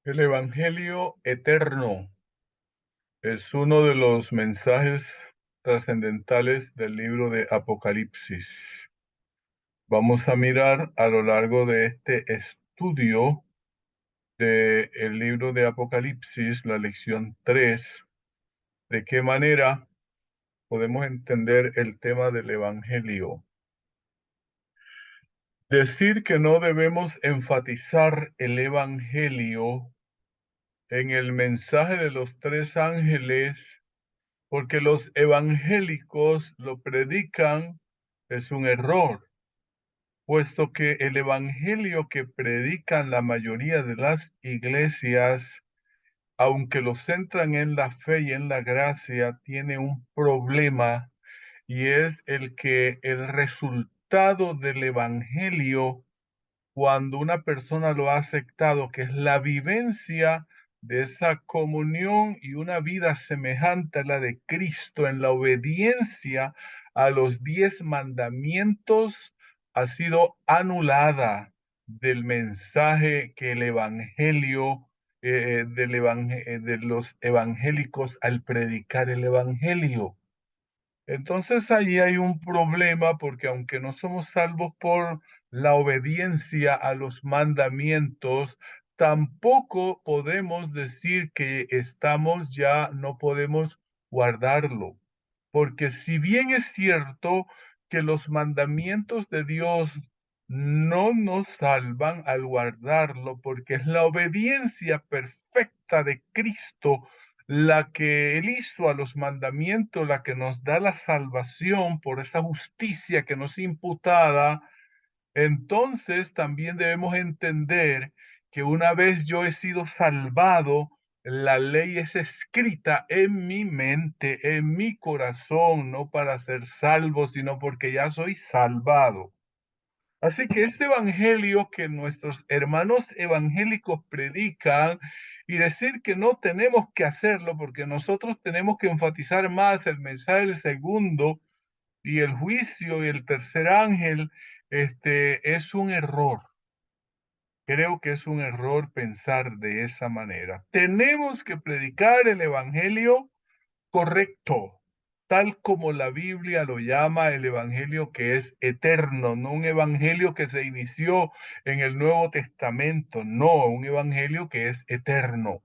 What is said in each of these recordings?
El Evangelio eterno es uno de los mensajes trascendentales del libro de Apocalipsis. Vamos a mirar a lo largo de este estudio del libro de Apocalipsis, la lección 3, de qué manera podemos entender el tema del Evangelio. Decir que no debemos enfatizar el Evangelio en el mensaje de los tres ángeles porque los evangélicos lo predican, es un error, puesto que el evangelio que predican la mayoría de las iglesias, aunque lo centran en la fe y en la gracia, tiene un problema y es el que el resultado del evangelio cuando una persona lo ha aceptado, que es la vivencia de esa comunión y una vida semejante a la de Cristo en la obediencia a los 10 mandamientos, ha sido anulada del mensaje que el Evangelio, de los evangélicos al predicar el Evangelio. Entonces ahí hay un problema porque aunque no somos salvos por la obediencia a los mandamientos, tampoco podemos decir que estamos ya, no podemos guardarlo. Porque si bien es cierto que los mandamientos de Dios no nos salvan al guardarlo, porque es la obediencia perfecta de Cristo la que Él hizo a los mandamientos, la que nos da la salvación por esa justicia que nos es imputada, entonces también debemos entender que una vez yo he sido salvado, la ley es escrita en mi mente, en mi corazón, no para ser salvo, sino porque ya soy salvado. Así que este evangelio que nuestros hermanos evangélicos predican y decir que no tenemos que hacerlo porque nosotros tenemos que enfatizar más el mensaje del segundo y el juicio y el tercer ángel, es un error. Creo que es un error pensar de esa manera. Tenemos que predicar el evangelio correcto, tal como la Biblia lo llama el evangelio que es eterno, no un evangelio que se inició en el Nuevo Testamento, no, un evangelio que es eterno.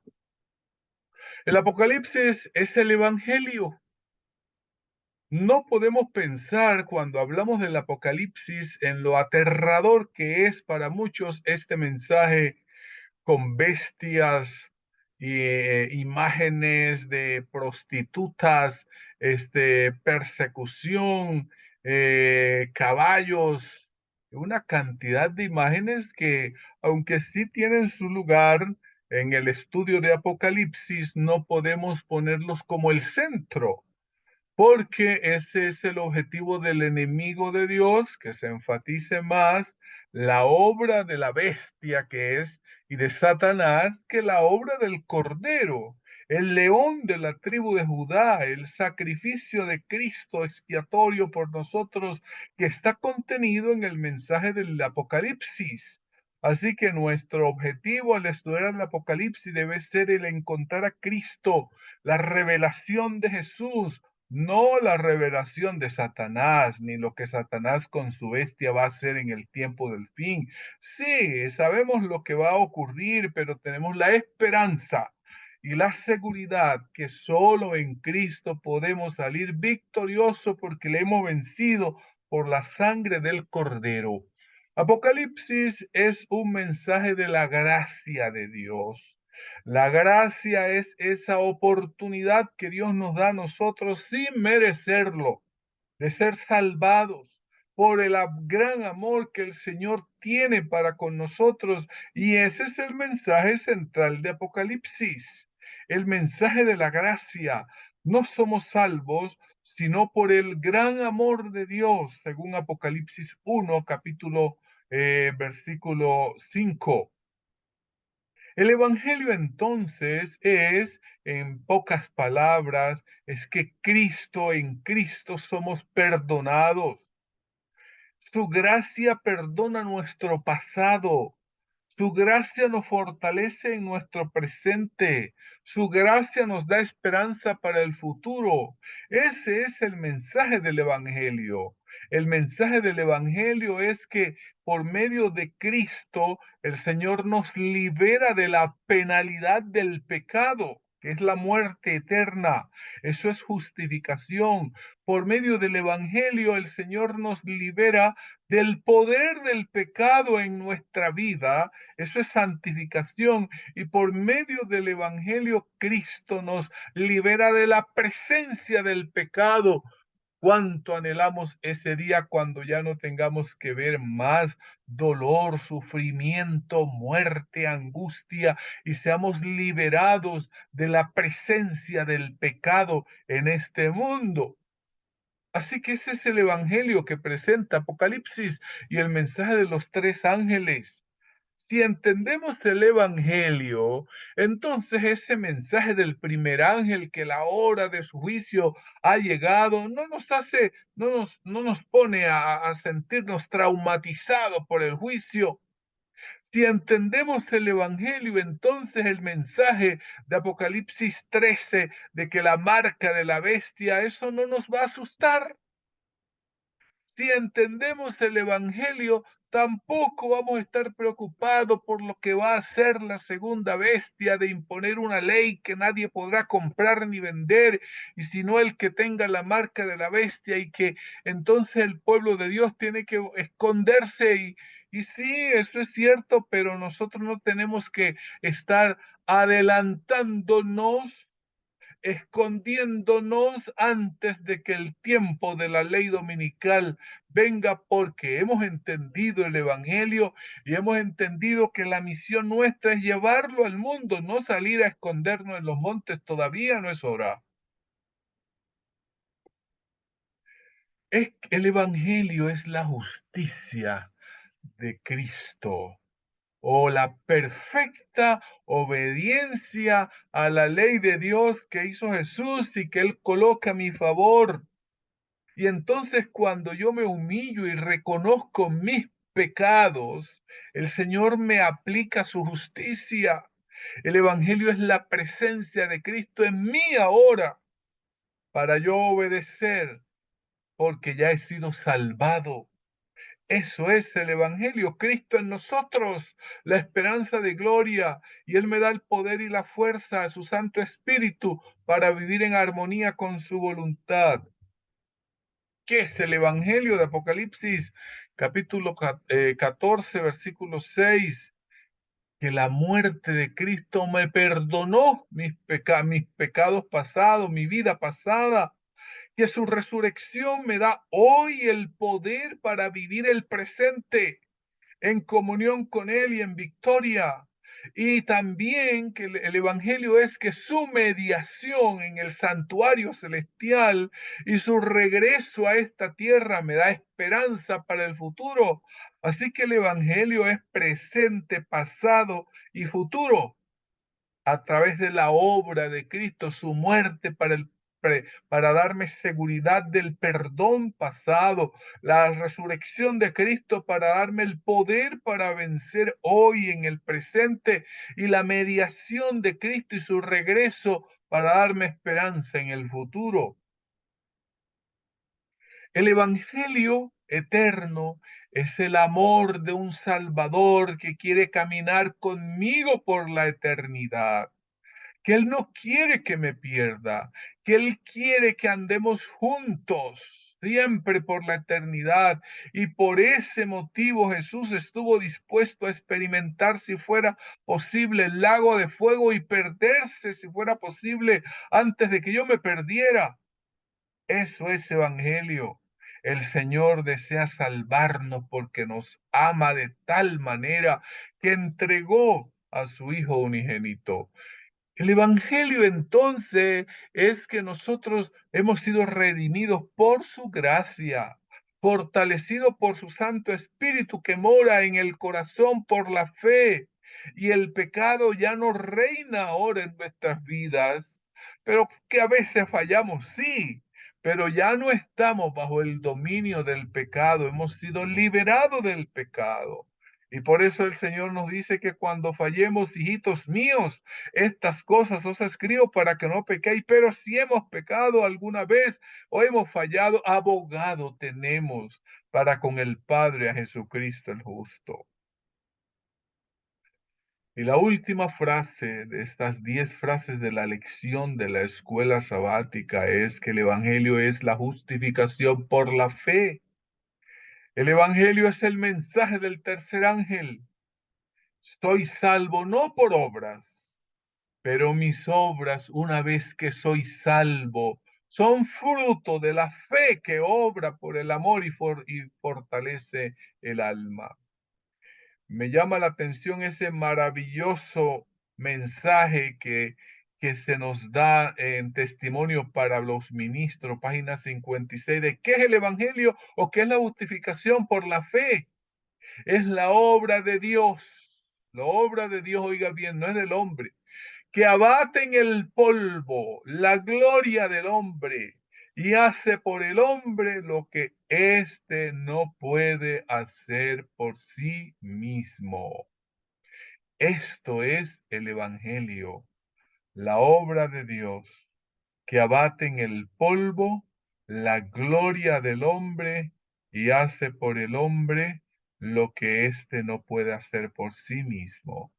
El Apocalipsis es el evangelio. No podemos pensar cuando hablamos del Apocalipsis en lo aterrador que es para muchos este mensaje con bestias y imágenes de prostitutas, persecución, caballos, una cantidad de imágenes que, aunque sí tienen su lugar en el estudio de Apocalipsis, no podemos ponerlos como el centro porque ese es el objetivo del enemigo de Dios, que se enfatice más la obra de la bestia que es y de Satanás que la obra del Cordero, el león de la tribu de Judá, el sacrificio de Cristo expiatorio por nosotros que está contenido en el mensaje del Apocalipsis. Así que nuestro objetivo al estudiar el Apocalipsis debe ser el encontrar a Cristo, la revelación de Jesús, no la revelación de Satanás, ni lo que Satanás con su bestia va a hacer en el tiempo del fin. Sí, sabemos lo que va a ocurrir, pero tenemos la esperanza y la seguridad que solo en Cristo podemos salir victoriosos porque le hemos vencido por la sangre del Cordero. Apocalipsis es un mensaje de la gracia de Dios. La gracia es esa oportunidad que Dios nos da a nosotros sin merecerlo, de ser salvados por el gran amor que el Señor tiene para con nosotros. Y ese es el mensaje central de Apocalipsis, el mensaje de la gracia. No somos salvos sino por el gran amor de Dios, según Apocalipsis 1, capítulo, versículo 5. El Evangelio entonces es, en pocas palabras, es que en Cristo somos perdonados. Su gracia perdona nuestro pasado. Su gracia nos fortalece en nuestro presente. Su gracia nos da esperanza para el futuro. Ese es el mensaje del Evangelio. El mensaje del Evangelio es que por medio de Cristo el Señor nos libera de la penalidad del pecado, que es la muerte eterna. Eso es justificación. Por medio del Evangelio el Señor nos libera del poder del pecado en nuestra vida. Eso es santificación. Y por medio del Evangelio, Cristo nos libera de la presencia del pecado. Cuánto anhelamos ese día cuando ya no tengamos que ver más dolor, sufrimiento, muerte, angustia y seamos liberados de la presencia del pecado en este mundo. Así que ese es el evangelio que presenta Apocalipsis y el mensaje de los tres ángeles. Si entendemos el evangelio, entonces ese mensaje del primer ángel que la hora de su juicio ha llegado, no nos pone a sentirnos traumatizados por el juicio. Si entendemos el evangelio, entonces el mensaje de Apocalipsis 13 de que la marca de la bestia, eso no nos va a asustar. Si entendemos el Evangelio, tampoco vamos a estar preocupados por lo que va a hacer la segunda bestia de imponer una ley que nadie podrá comprar ni vender, y sino el que tenga la marca de la bestia, y que entonces el pueblo de Dios tiene que esconderse. Y sí, eso es cierto, pero nosotros no tenemos que estar adelantándonos, escondiéndonos antes de que el tiempo de la ley dominical venga, porque hemos entendido el Evangelio y hemos entendido que la misión nuestra es llevarlo al mundo, no salir a escondernos en los montes. Todavía no es hora. El Evangelio es la justicia de Cristo, o la perfecta obediencia a la ley de Dios que hizo Jesús y que Él coloca a mi favor. Y entonces cuando yo me humillo y reconozco mis pecados, el Señor me aplica su justicia. El Evangelio es la presencia de Cristo en mí ahora para yo obedecer, porque ya he sido salvado. Eso es el Evangelio, Cristo en nosotros, la esperanza de gloria, y Él me da el poder y la fuerza a su Santo Espíritu para vivir en armonía con su voluntad. ¿Qué es el Evangelio de Apocalipsis? Capítulo 14, versículo 6. Que la muerte de Cristo me perdonó mis pecados pasados, mi vida pasada, que su resurrección me da hoy el poder para vivir el presente en comunión con Él y en victoria. Y también que el Evangelio es que su mediación en el santuario celestial y su regreso a esta tierra me da esperanza para el futuro. Así que el Evangelio es presente, pasado y futuro a través de la obra de Cristo, su muerte para darme seguridad del perdón pasado, la resurrección de Cristo para darme el poder para vencer hoy en el presente, y la mediación de Cristo y su regreso para darme esperanza en el futuro. El Evangelio eterno es el amor de un Salvador que quiere caminar conmigo por la eternidad, que Él no quiere que me pierda, que Él quiere que andemos juntos siempre por la eternidad. Y por ese motivo Jesús estuvo dispuesto a experimentar, si fuera posible, el lago de fuego y perderse, si fuera posible, antes de que yo me perdiera. Eso es evangelio. El Señor desea salvarnos porque nos ama de tal manera que entregó a su Hijo unigénito. El Evangelio entonces es que nosotros hemos sido redimidos por su gracia, fortalecidos por su Santo Espíritu que mora en el corazón por la fe, y el pecado ya no reina ahora en nuestras vidas, pero que a veces fallamos, sí, pero ya no estamos bajo el dominio del pecado, hemos sido liberados del pecado. Y por eso el Señor nos dice que cuando fallemos, hijitos míos, estas cosas os escribo para que no pequéis, pero si hemos pecado alguna vez o hemos fallado, abogado tenemos para con el Padre a Jesucristo el justo. Y la última frase de estas 10 frases de la lección de la escuela sabática es que el Evangelio es la justificación por la fe. El Evangelio es el mensaje del tercer ángel. Soy salvo no por obras, pero mis obras, una vez que soy salvo, son fruto de la fe que obra por el amor y fortalece el alma. Me llama la atención ese maravilloso mensaje que se nos da en Testimonio para los Ministros, página 56, de qué es el Evangelio o qué es la justificación por la fe. Es la obra de Dios. La obra de Dios, oiga bien, no es del hombre, que abate en el polvo la gloria del hombre y hace por el hombre lo que éste no puede hacer por sí mismo. Esto es el Evangelio, la obra de Dios, que abate en el polvo la gloria del hombre y hace por el hombre lo que éste no puede hacer por sí mismo.